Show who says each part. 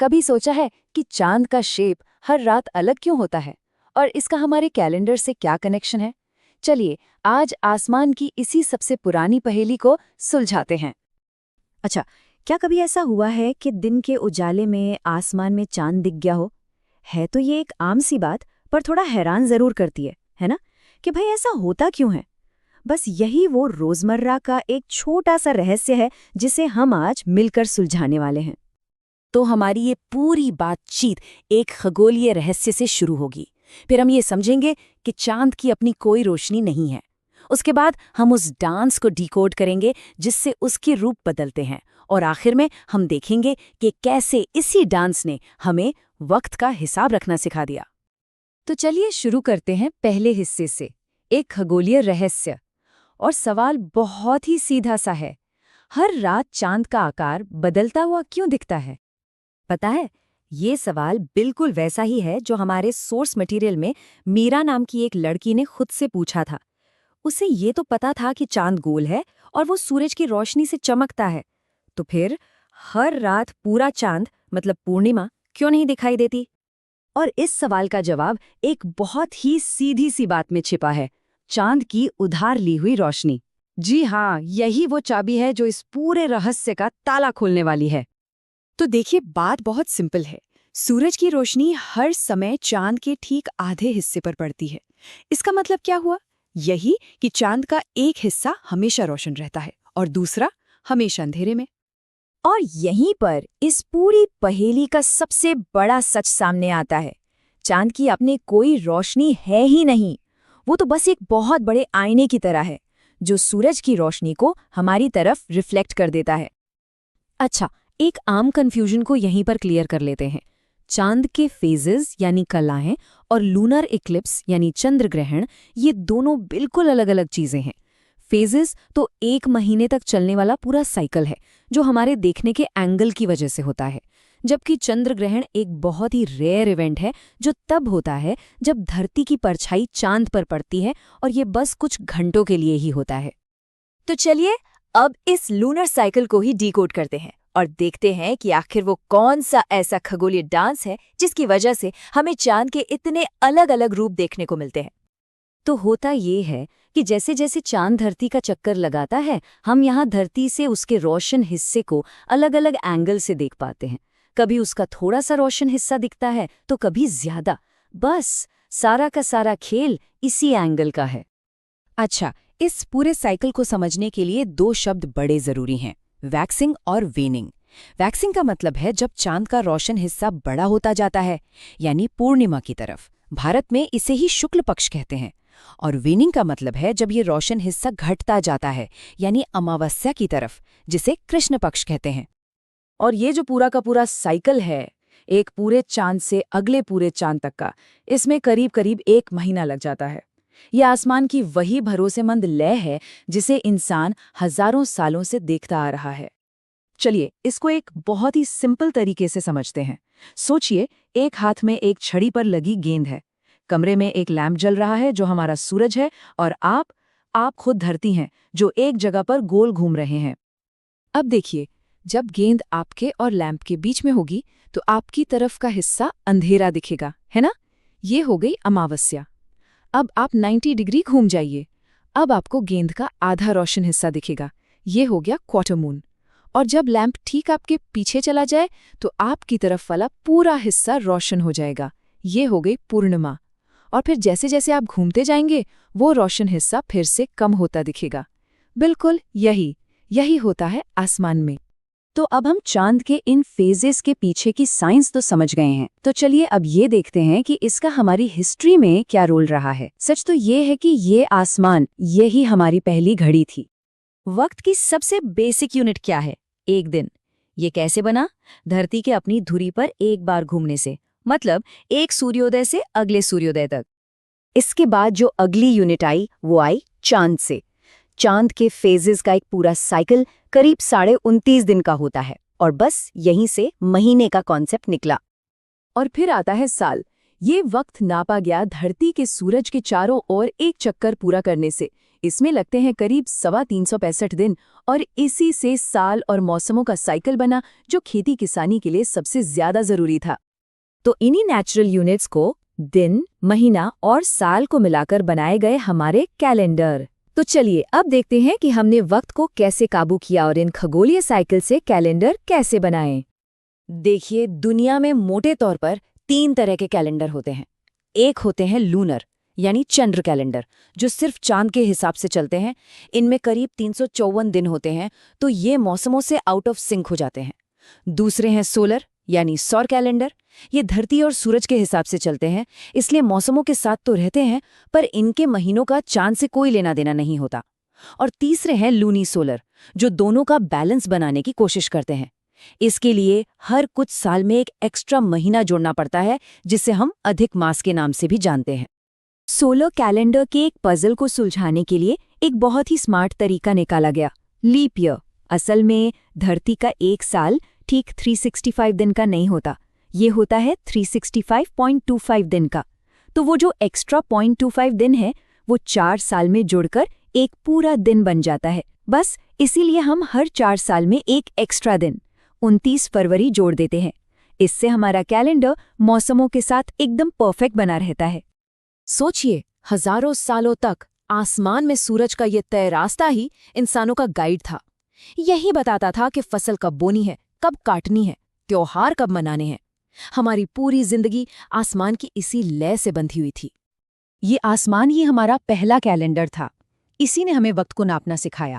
Speaker 1: कभी सोचा है कि चांद का शेप हर रात अलग क्यों होता है और इसका हमारे कैलेंडर से क्या कनेक्शन है? चलिए आज आसमान की इसी सबसे पुरानी पहेली को सुलझाते हैं।
Speaker 2: अच्छा, क्या कभी ऐसा हुआ है कि दिन के उजाले में आसमान में चांद दिख गया हो? है तो ये एक आम सी बात, पर थोड़ा हैरान जरूर करती है ना? कि भाई ऐसा होता क्यों है? बस यही वो रोजमर्रा का एक छोटा सा रहस्य है जिसे हम आज मिलकर सुलझाने वाले हैं।
Speaker 1: तो हमारी ये पूरी बातचीत एक खगोलीय रहस्य से शुरू होगी। फिर हम ये समझेंगे कि चांद की अपनी कोई रोशनी नहीं है। उसके बाद हम उस डांस को डिकोड करेंगे जिससे उसके रूप बदलते हैं, और आखिर में हम देखेंगे कि कैसे इसी डांस ने हमें वक्त का हिसाब रखना सिखा दिया। तो चलिए शुरू करते हैं पहले हिस्से से, एक खगोलीय रहस्य। और सवाल बहुत ही सीधा सा है, हर रात चांद का आकार बदलता हुआ क्यों दिखता है?
Speaker 2: पता है, ये सवाल बिल्कुल वैसा ही है जो हमारे सोर्स मटेरियल में मीरा नाम की एक लड़की ने खुद से पूछा था। उसे ये तो पता था कि चांद गोल है और वो सूरज की रोशनी से चमकता है, तो फिर हर रात पूरा चांद मतलब पूर्णिमा क्यों नहीं दिखाई देती?
Speaker 1: और इस सवाल का जवाब एक बहुत ही सीधी सी बात में छिपा है, चांद की उधार ली हुई रोशनी। जी हाँ, यही वो चाबी है जो इस पूरे रहस्य का ताला खोलने वाली है।
Speaker 3: तो देखिए, बात बहुत सिंपल है। सूरज की रोशनी हर समय चांद के ठीक आधे हिस्से पर पड़ती है। इसका मतलब क्या हुआ? यही कि चांद का एक हिस्सा हमेशा रोशन रहता है और दूसरा हमेशा अंधेरे में।
Speaker 2: और यहीं पर इस पूरी पहेली का सबसे बड़ा सच सामने आता है। चांद की अपने कोई रोशनी है ही नहीं। वो तो बस एक बहुत बड़े आईने की तरह है जो सूरज की रोशनी को हमारी तरफ रिफ्लेक्ट कर देता है। अच्छा, एक आम कंफ्यूजन को यहीं पर क्लियर कर लेते हैं। चांद के फेजेस यानी कलाएं और लूनर इक्लिप्स यानी चंद्र ग्रहण, ये दोनों बिल्कुल अलग अलग चीजें हैं। फेजेस तो 1 महीने तक चलने वाला पूरा साइकिल है जो हमारे देखने के एंगल की वजह से होता है, जबकि चंद्र ग्रहण एक बहुत ही रेयर इवेंट है जो तब होता है जब धरती की परछाई चांद पर पड़ती है, और ये बस कुछ घंटों के लिए ही होता है।
Speaker 1: तो चलिए अब इस लूनर साइकिल को ही डिकोड करते हैं और देखते हैं कि आखिर वो कौन सा ऐसा खगोलीय डांस है जिसकी वजह से हमें चांद के इतने अलग अलग रूप देखने को मिलते हैं।
Speaker 2: तो होता ये है कि जैसे जैसे चांद धरती का चक्कर लगाता है, हम यहाँ धरती से उसके रोशन हिस्से को अलग अलग एंगल से देख पाते हैं। कभी उसका थोड़ा सा रोशन हिस्सा दिखता है तो कभी ज्यादा। बस सारा का सारा खेल इसी एंगल का है।
Speaker 3: अच्छा, इस पूरे साइकिल को समझने के लिए 2 शब्द बड़े जरूरी हैं, वैक्सिंग और वेनिंग। वैक्सिंग का मतलब है जब चांद का रोशन हिस्सा बड़ा होता जाता है, यानी पूर्णिमा की तरफ। भारत में इसे ही शुक्ल पक्ष कहते हैं। और वेनिंग का मतलब है जब ये रोशन हिस्सा घटता जाता है, यानी अमावस्या की तरफ, जिसे कृष्ण पक्ष कहते हैं।
Speaker 1: और ये जो पूरा का पूरा साइकिल है, एक पूरे चांद से अगले पूरे चांद तक का, इसमें करीब करीब 1 महीना लग जाता है। यह आसमान की वही भरोसेमंद लय है जिसे इंसान हजारों सालों से देखता आ रहा है। चलिए इसको एक बहुत ही सिंपल तरीके से समझते हैं। सोचिए, एक हाथ में एक छड़ी पर लगी गेंद है, कमरे में एक लैंप जल रहा है जो हमारा सूरज है, और आप खुद धरती हैं जो एक जगह पर गोल घूम रहे हैं। अब देखिए, जब गेंद आपके और लैंप के बीच में होगी तो आपकी तरफ का हिस्सा अंधेरा दिखेगा, है ना? ये हो गई अमावस्या। अब आप 90 डिग्री घूम जाइए, अब आपको गेंद का आधा रोशन हिस्सा दिखेगा, ये हो गया क्वार्टर मून। और जब लैंप ठीक आपके पीछे चला जाए तो आपकी तरफ वाला पूरा हिस्सा रोशन हो जाएगा, ये हो गई पूर्णिमा। और फिर जैसे जैसे आप घूमते जाएंगे वो रोशन हिस्सा फिर से कम होता दिखेगा। बिल्कुल यही होता है आसमान में। तो अब हम चांद के इन फेजेस के पीछे की साइंस तो समझ गए हैं, तो चलिए अब ये देखते हैं कि इसका हमारी हिस्ट्री में क्या रोल रहा है। सच तो ये है कि ये आसमान, यही हमारी पहली घड़ी थी। वक्त की सबसे बेसिक यूनिट क्या है? एक दिन। ये कैसे बना? धरती के अपनी धुरी पर एक बार घूमने से, मतलब एक सूर्योदय से अगले सूर्योदय तक। इसके बाद जो अगली यूनिट आई वो आई चांद से। चांद के फेजेस का एक पूरा साइकिल करीब 29.5 दिन का होता है, और बस यहीं से महीने का कॉन्सेप्ट निकला। और फिर आता है साल। ये वक्त नापा गया धरती के सूरज के चारों ओर एक चक्कर पूरा करने से। इसमें लगते हैं करीब 365 दिन और इसी से साल और मौसमों का साइकिल बना जो खेती किसानी के लिए सबसे ज्यादा जरूरी था।
Speaker 2: तो इन्हीं नेचुरल यूनिट्स को दिन, महीना और साल को मिलाकर बनाए गए हमारे कैलेंडर। तो चलिए अब देखते हैं कि हमने वक्त को कैसे काबू किया और इन खगोलीय साइकिल से कैलेंडर कैसे बनाएं।
Speaker 3: देखिए, दुनिया में मोटे तौर पर 3 तरह के कैलेंडर होते हैं। एक होते हैं लूनर यानी चंद्र कैलेंडर, जो सिर्फ चांद के हिसाब से चलते हैं। इनमें करीब 354 दिन होते हैं, तो ये मौसमों से आउट ऑफ सिंक हो जाते हैं। दूसरे हैं सोलर यानी सौर कैलेंडर। ये धरती और सूरज के हिसाब से चलते हैं, इसलिए मौसमों के साथ तो रहते हैं, पर इनके महीनों का चांद से कोई लेना देना नहीं होता। और तीसरे हैं लूनी सोलर, जो दोनों का बैलेंस बनाने की कोशिश करते हैं। इसके लिए हर कुछ साल में एक एक्स्ट्रा महीना जोड़ना पड़ता है, जिसे हम अधिक मास के नाम से भी जानते हैं।
Speaker 2: सोलर कैलेंडर के एक पजल को सुलझाने के लिए एक बहुत ही स्मार्ट तरीका निकाला गया, लीप ईयर। असल में धरती का एक साल ठीक 365 दिन का नहीं होता, ये होता है 365.25 दिन का। तो वो जो एक्स्ट्रा 0.25 दिन है वो 4 साल में जुड़कर एक पूरा दिन बन जाता है। बस इसीलिए हम हर 4 साल में एक एक्स्ट्रा दिन 29 फरवरी जोड़ देते हैं। इससे हमारा कैलेंडर मौसमों के साथ एकदम परफेक्ट बना रहता है।
Speaker 1: सोचिए, हजारों सालों तक आसमान में सूरज का ये तय रास्ता ही इंसानों का गाइड था। यही बताता था कि फसल कब बोनी है, कब काटनी है, त्योहार कब मनाने हैं। हमारी पूरी जिंदगी आसमान की इसी लय से बंधी हुई थी। ये आसमान ही हमारा पहला कैलेंडर था। इसी ने हमें वक्त को नापना सिखाया।